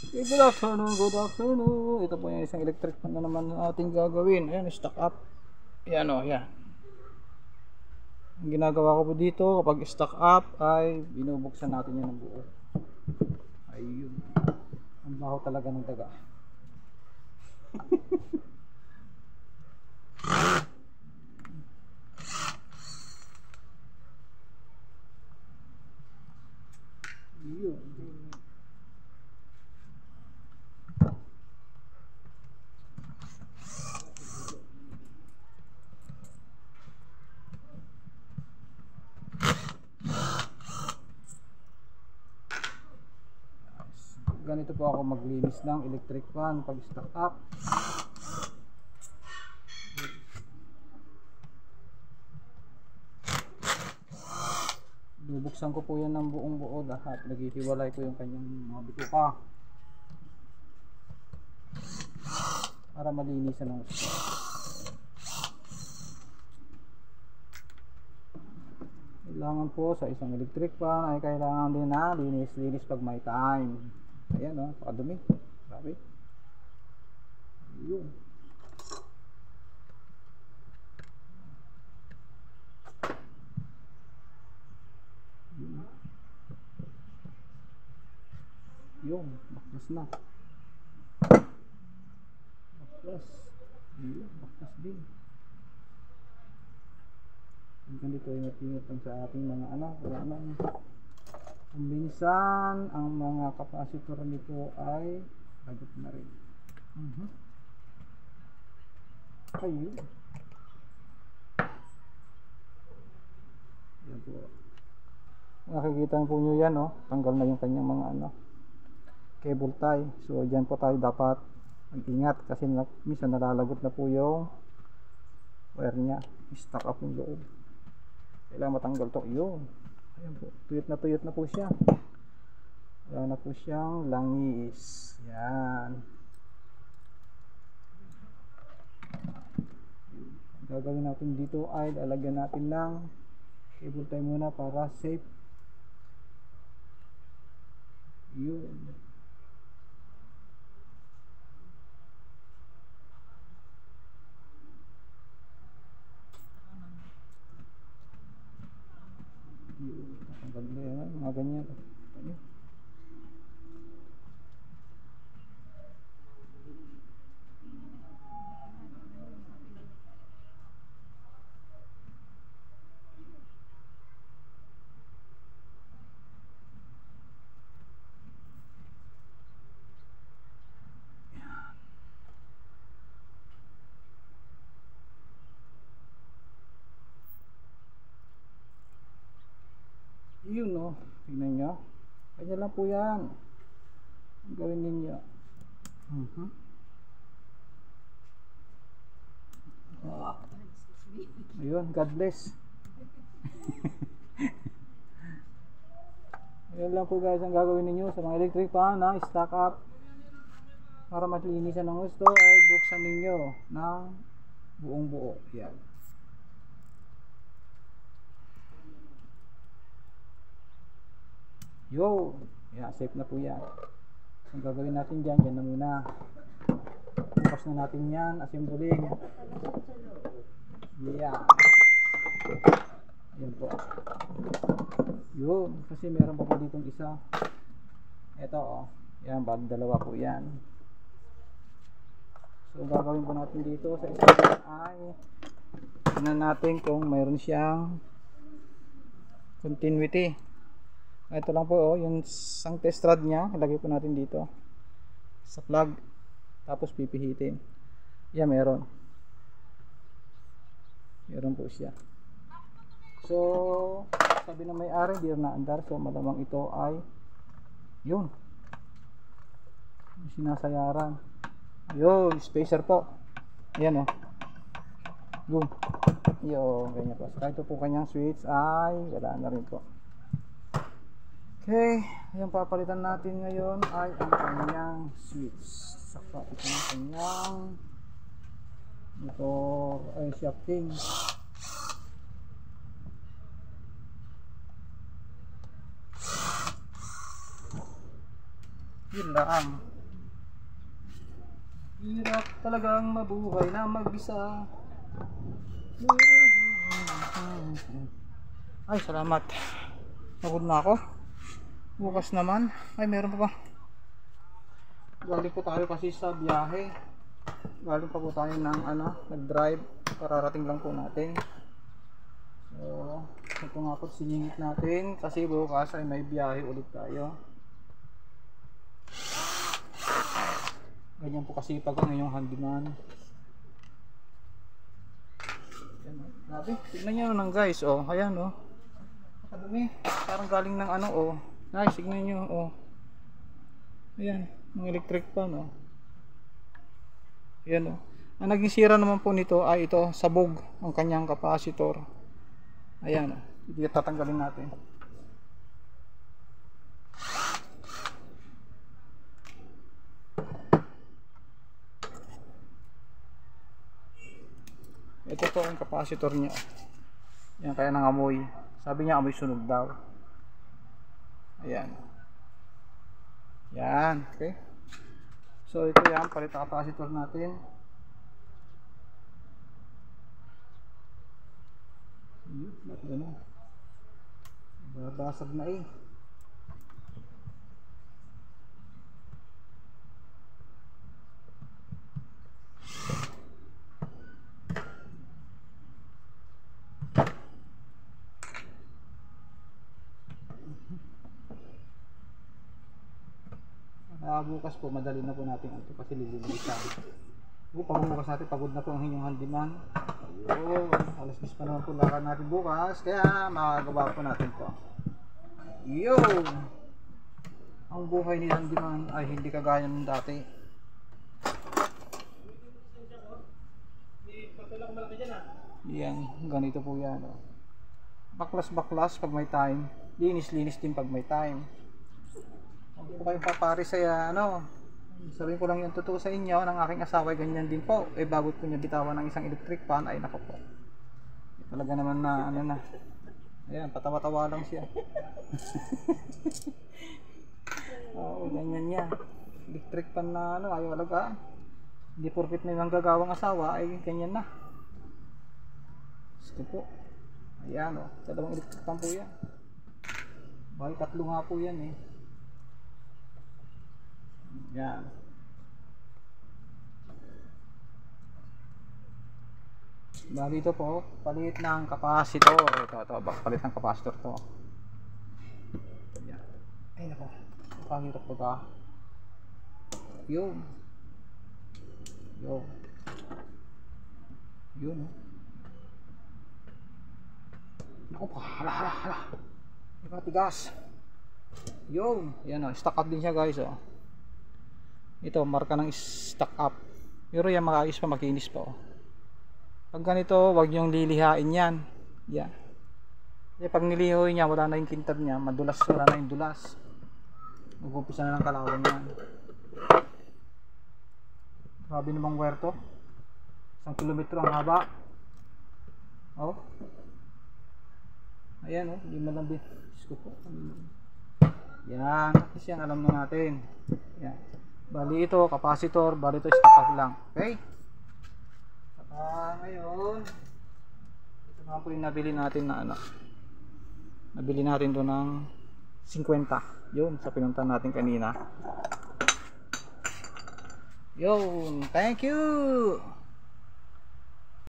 Good afternoon, good afternoon. Ito po yung isang electric fan na naman ating gagawin. Ayan, stock up. Ayan o, yan. Ang ginagawa ko po dito kapag stock up ay binubuksan natin yan ng buo. Ayun. Ang baho talaga ng daga. Ayun. Ganito po ako maglinis ng electric fan pag stock up. Bubuksan ko po yan ng buong buo lahat. Naghihiwalay ko yung kanyang mga bituka para malinisan ng gusto. Kailangan po sa isang electric fan ay kailangan din na linis pag may time. Ayan o, pakadumi. Grabe. Ayun. Yun, baklas na. Baklas. Yun, baklas din. Hanggang dito ay natingot lang sa ating mga anak. Wala nang minsan ang mga kapasitor nito ay lagot na rin. Ayun. Yan po. Nakikita po nyo yan, oh. Tanggal na yung kanyang mga cable tie. So dyan po tayo dapat mag-ingat kasi minsan nalalagot na po yung wire nya. Stuck up yung loob. Kailangan matanggal to. Yun. Ayan po. Tuyot na po siya. Wala na po siyang langis. Yan. Ang gagawin natin dito ay lalagyan natin ng cable tie muna para safe. Yun. Ang ganda yan, mga ganyan. Yun o, tingnan nyo. Kanya lang po yan. Ang gawin ninyo. Ayun, God bless. Ayun lang po guys ang gagawin ninyo sa mga electric fan na stock up. Para maglinisan ng gusto ay buksan ninyo ng buong buo. Yan. Yo, yeah, safe na po yan. Ang gagawin natin dyan na muna. Bukas na natin yan, assembling. Yeah. Yan po. Yun, kasi meron pa po ditong isa. Ito oh, yan, dalawa po yan. So gagawin po natin dito sa isa ay tingnan natin kung mayroon siyang continuity. Ito lang po oh, yung isang test rod nya, ilagay po natin dito sa plug, tapos pipihitin. Yan, meron po siya. So sabi ng may-ari di na andar, so malamang ito ay yun, sinasayaran. Yun, spacer po. Ayan oh. Yun. Yun, ganyan po. So ito po kanyang switch ay wala na rin po. Okay, yung papalitan natin ngayon ay ang kanyang switch. Saka ito ang kanyang motor ay shafting. Yun lang. Hirap talagang mabuhay na mag-isa. Ay, salamat. Pagod na ako. Bukas naman. Ay, meron pa ba? Galing po tayo kasi sa biyahe. Galing pa po tayo ng nag-drive. Kararating lang po natin. So, ito nga po siningit natin kasi bukas ay may biyahe ulit tayo. Ganyan po kasi pag ang inyong handyman. Ayan, grabe, tignan nyo nang guys, oh, ayan, oh, nakadumi, parang galing ng oh, guys, tignan nyo, oh, ayan, ng electric pan, oh, ayan, oh, ang naging sira naman po nito ay ito, sabog ang kanyang capacitor, ayan, oh, hindi tatanggalin natin. Ito po ang capacitor niya. Yan, kaya nangamoy. Sabi niya amoy sunog daw. Ayan. Yan, okay. So ito yan, palit ang capacitor natin. Bakit gano'n? Babasag na eh. Bukas po madali na po natin ito kasi lililisan. Pagbukas natin pagod na po ang inyong handyman. Ayun, alas 10 pa naman po lakad natin bukas kaya makagawa po natin to. Yun, ang buhay ni handyman ay hindi kagaya ng dati. Yan, ganito po yan, oh. Baklas pag may time, linis din pag may time. Hindi po kayong papari sa sabihin ko lang yung totoo sa inyo, ng aking asawa ganyan din po. Bago po niya bitawan ng isang electric fan ay nako po, talaga naman na ayan, patawa-tawa lang siya. Oo, ganyan niya, electric fan na ayaw alagaan. Hindi porket may manggagawang asawa ay ganyan na. Gusto po, ayan, oh, dalawang electric fan po yan. Bakit tatlo nga po yan eh. Yan. Bali ito po, palit ng capacitor. Ito, palit ng capacitor to. Yan. Ay nako, pangirap ko ba? Yun. Yun, oh. Naku pa, hala. Tigas. Yun, yan, oh, stock up din siya guys, oh. Ito, marka ng stock up. Pero yan, makaayos pa, makinis pa, oh. Pag ganito, wag nyong lilihain yan. Yan. Kasi pag nilihoy niya, wala na yung kintab niya, wala na yung dulas. Mag-umpisa na ng kalawang yan. Grabe namang wire to. 1 kilometro ang haba. Oh. Ayan, oh, hindi malambing. Yan, at least yan, alam na natin. Yan. Bali ito, capacitor, bali ito, stock up lang. Okay? Saka ngayon, ito naman po yung nabili natin na nabili natin doon ng 50. Yun, sa pinunta natin kanina. Yun, thank you!